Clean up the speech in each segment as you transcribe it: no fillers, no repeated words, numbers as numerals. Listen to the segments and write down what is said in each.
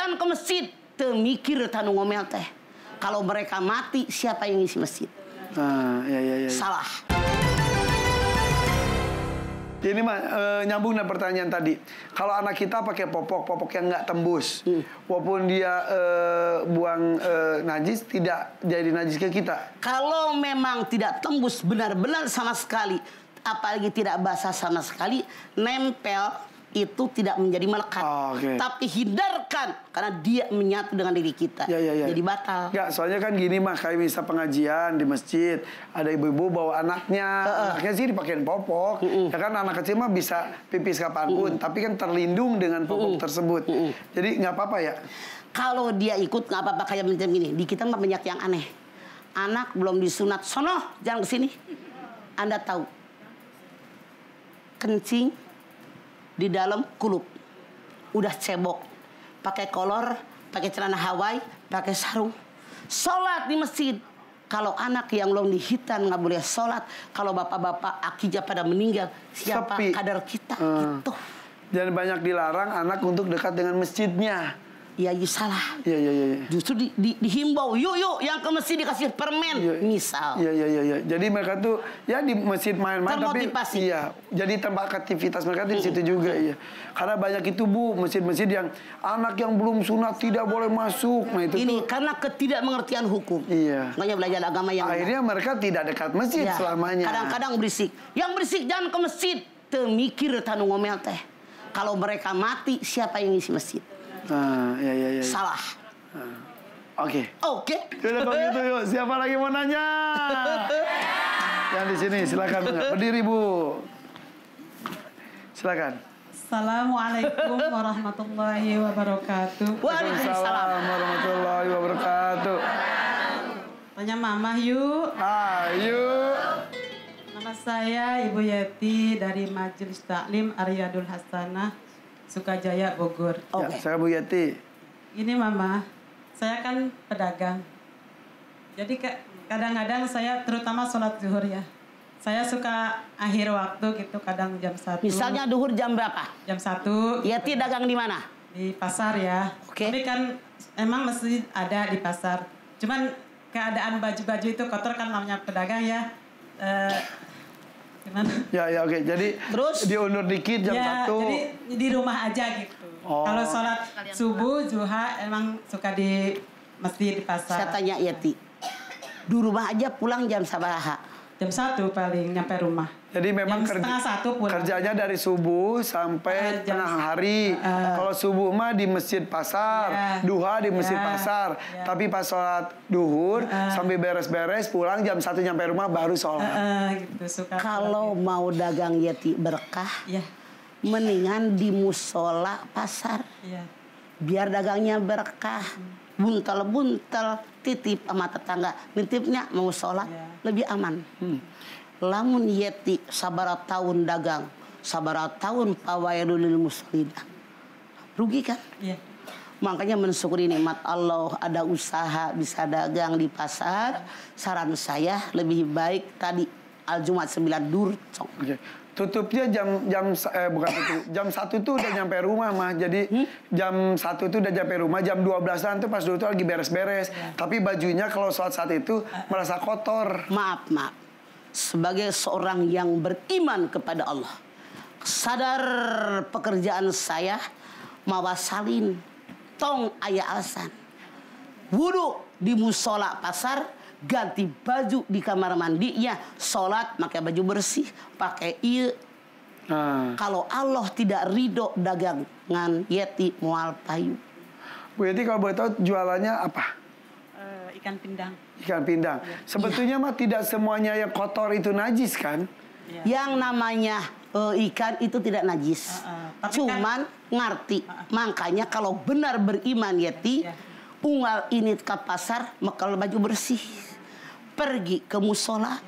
jangan ke masjid. Temikir tanu ngomel teh. Kalau mereka mati, siapa yang ngisi masjid? Ya. Salah. Ini mah nyambung dengan pertanyaan tadi. Kalau anak kita pakai popok yang nggak tembus, walaupun dia buang najis, tidak jadi najis ke kita. Kalau memang tidak tembus benar-benar sama sekali, apalagi tidak basah sama sekali, nempel itu tidak menjadi melekat. Tapi hindarkan karena dia menyatu dengan diri kita. Jadi batal. Enggak, soalnya kan gini mah, kayak misal pengajian di masjid, ada ibu-ibu bawa anaknya, anaknya sih dipakein popok. Ya kan anak kecil mah bisa pipis kapanpun, tapi kan terlindung dengan popok tersebut. Jadi nggak apa-apa ya. Kalau dia ikut nggak apa-apa, kayak macam gini. Di kita mah banyak yang aneh. Anak belum disunat, sono jangan kesini. Anda tahu kencing di dalam kulup, udah cebok, pakai kolor, pakai celana Hawaii, pakai sarung, sholat di masjid. Kalau anak yang belum dihitan nggak boleh sholat. Kalau bapak-bapak akijah pada meninggal, siapa kadar kita gitu. Dan banyak dilarang anak untuk dekat dengan masjidnya. Iya, salah. Iya. Justru dihimbau, yuk yang ke masjid dikasih permen, misal. Iya. Jadi mereka tuh ya di masjid main-main, tapi iya, jadi tempat aktivitas mereka di situ juga, iya. Karena banyak itu Bu, masjid-masjid yang anak yang belum sunat tidak boleh masuk. Nah itu ini tuh, karena ketidakmengertian hukum. Iya. Makanya belajar agama yang akhirnya mereka tidak dekat masjid selamanya. Kadang-kadang berisik. Yang berisik jangan ke masjid. Temikir tanu ngomel teh. Kalau mereka mati, siapa yang ngisi masjid? Iya. Salah. Oke. Udah kalau gitu yuk. Siapa lagi mau nanya? Yang di sini silakan. Berdiri Bu. Silakan. Assalamualaikum warahmatullahi wabarakatuh. Waalaikumsalam warahmatullahi wabarakatuh. Tanya Mama yuk. Yuk. Nama saya Ibu Yeti dari Majelis Taklim Aryadul Hasanah, Sukajaya, Bogor. Ya, saya Bu Yeti. Ini Mama, saya kan pedagang. Jadi kadang-kadang saya terutama sholat zuhur ya. Saya suka akhir waktu gitu, kadang jam 1. Misalnya duhur jam berapa? Jam 1. Yeti dagang di mana? Di pasar ya. Tapi kan emang masjid ada di pasar. Cuman keadaan baju-baju itu kotor kan, namanya pedagang ya. Gimana? Ya, oke. Jadi terus diundur dikit jam 1. Jadi di rumah aja gitu. Kalau sholat subuh, zuha emang suka di masjid, di pasar. Saya tanya Yeti, di rumah aja pulang jam sabaraha? Jam 1 paling nyampe rumah. Jadi memang setengah 1 pulang. Kerjanya dari subuh sampai tengah hari. Kalau subuh mah di masjid pasar, duha di masjid pasar. Tapi pas sholat duhur sambil beres-beres pulang jam 1 nyampe rumah baru sholat. Gitu, suka. Kalau mau dagang Yeti berkah, mendingan di musola pasar. Biar dagangnya berkah. Buntel-buntel, titip sama tetangga, nitipnya mau sholat, lebih aman. Lamun Yeti sabara tahun dagang, sabara tahun pawailul lil muslimin, rugi kan? Makanya mensyukuri nikmat Allah, ada usaha bisa dagang di pasar. Saran saya lebih baik tadi Al-Jumat 9 dur. Tutupnya jam 1 tuh udah nyampe rumah mah. Jadi jam 1 tuh udah nyampe rumah, jam 12-an tuh pas dulu tuh lagi beres-beres. Tapi bajunya kalau saat itu merasa kotor. Maaf. Sebagai seorang yang beriman kepada Allah, sadar pekerjaan saya mawasalin tong aya alasan. Wudu di musola pasar, ganti baju di kamar mandinya, sholat pakai baju bersih, pakai iya. Kalau Allah tidak ridho dagangan Yeti mual payu. Bu Yeti kalau boleh tahu jualannya apa? Ikan pindang. Ikan pindang. Sebetulnya mah tidak semuanya yang kotor itu najis kan? Yang namanya ikan itu tidak najis. Cuman ngerti. Makanya kalau benar beriman Yeti, unggal ini ke pasar, mekal baju bersih, pergi ke musola,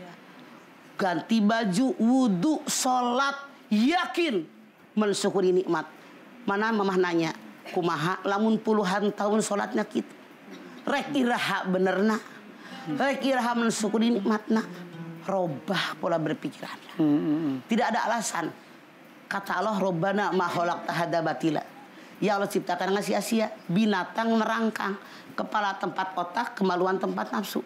ganti baju, wudu, sholat, yakin mensyukuri nikmat. Mana mamah nanya, kumaha lamun puluhan tahun sholatnya kita, rek iraha benerna, rek iraha mensyukuri nikmatna, robah pola berpikiran. Tidak ada alasan. Kata Allah, Robbana ma khalaqta hadza batila. Ya Allah ciptakan dengan sia-sia. Binatang merangkang. Kepala tempat otak, kemaluan tempat nafsu.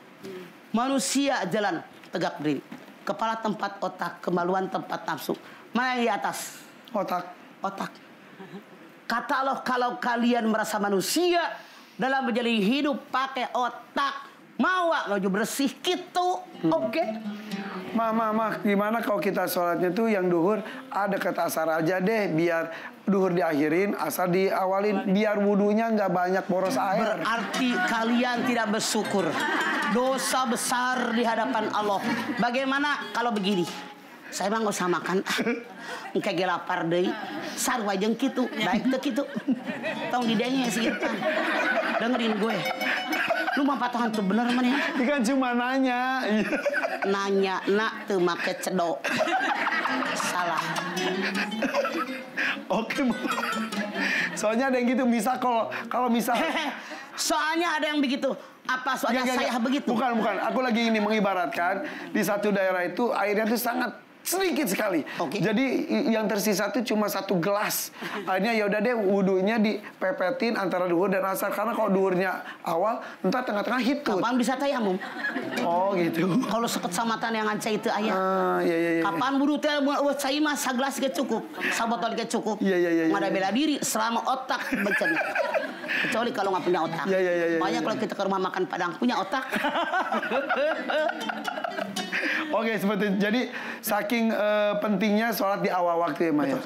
Manusia jalan tegak berdiri. Kepala tempat otak, kemaluan tempat nafsu. Mana yang di atas? Otak. Otak. Kata Allah, kalau kalian merasa manusia dalam menjalani hidup pakai otak, mau menuju bersih gitu. Oke. Mah, gimana kalau kita sholatnya tuh yang duhur ada kata asar aja deh, biar duhur diakhirin, asar diawalin, biar wudunya nggak banyak boros air. Berarti kalian tidak bersyukur. Dosa besar di hadapan Allah. Bagaimana kalau begini? Saya emang gak usah makan. Engke ge lapar deui. Sarua jeung kitu, baik teu kitu. Tong didenge si Irfan. Dengerin gue. Lu mah patohan tuh bener man ya. Kan cuma nanya. Nanya nak teu make cedok. Salah. Oke. Soalnya ada yang gitu, misal kalau misal soalnya ada yang begitu. Apa soalnya saya begitu? Bukan. Aku lagi ini mengibaratkan di satu daerah itu airnya tuh sangat sedikit sekali. Jadi yang tersisa tuh cuma 1 gelas. Akhirnya ya udah deh wudunya dipepetin antara duhur dan asar, karena kalau duhurnya awal entar tengah-tengah hitut. Kapan bisa tayamum? Oh gitu. Kalau sekecamatan yang anca itu aya. Iya. Kapan wudu teh cai mah sagelas ge cukup. Sabotol ge cukup. Iya. Mada bela diri selama otak bencana. Kecuali kalau nggak punya otak. Iya. Makanya kalau kita ke rumah makan Padang punya otak. Oke, seperti itu. Jadi saking pentingnya sholat di awal waktu ya, Maya.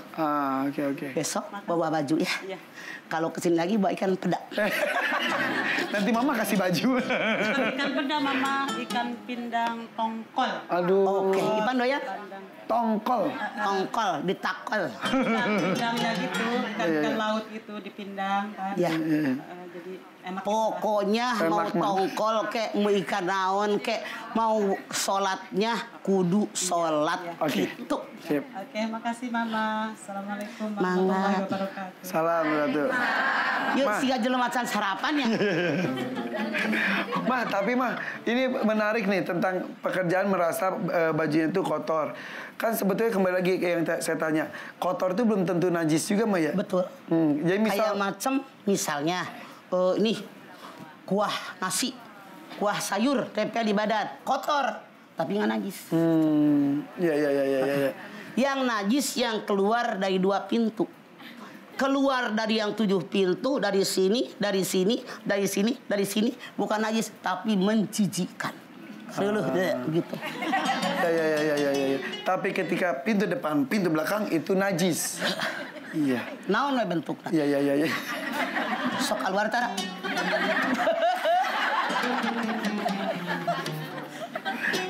Oke. Besok bawa baju ya. Iya. Kalau kesini lagi bawa ikan peda. Nanti Mama kasih baju. Ikan peda Mama, ikan pindang tongkol. Aduh. Oke, Ipan doyan? Tongkol. Tongkol, ditakol. Pindangnya gitu, ikan laut gitu dipindang kan. Iya. Jadi enak. Pokoknya mau tongkol kek, mau ikan naon kek, mau sholatnya kudu sholat gitu. Sip. Oke, makasih Mama. Assalamualaikum warahmatullahi wabarakatuh. Salam Ratu. Yuk siga jelema macan sarapan ya. Tapi ini menarik nih tentang pekerjaan merasa bajunya itu kotor. Kan sebetulnya kembali lagi kayak yang saya tanya, kotor itu belum tentu najis juga, Maya. Betul. Jadi kayak macam misalnya ini kuah nasi, kuah sayur tempel di badan, kotor tapi nggak najis. Iya. Yang najis yang keluar dari 2 pintu. Keluar dari yang 7 pintu, dari sini, bukan najis tapi menjijikkan. Gitu. Ya. Tapi ketika pintu depan, pintu belakang itu najis. Iya. Naon we bentukna? Iya. Sok keluar tara.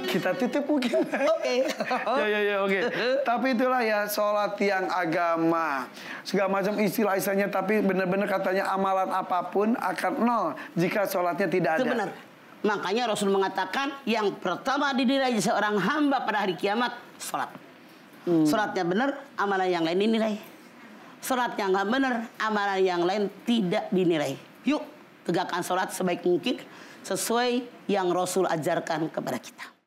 Kita tutup mungkin. Oke. Oke. Tapi itulah ya sholat yang agama. Segala macam istilah-istilahnya, tapi benar-benar katanya amalan apapun akan nol jika sholatnya tidak ada. Itu benar. Makanya Rasul mengatakan yang pertama dinilai seorang hamba pada hari kiamat sholat. Sholatnya benar, amalan yang lain dinilai. Sholatnya nggak benar, amalan yang lain tidak dinilai. Yuk tegakkan sholat sebaik mungkin sesuai yang Rasul ajarkan kepada kita.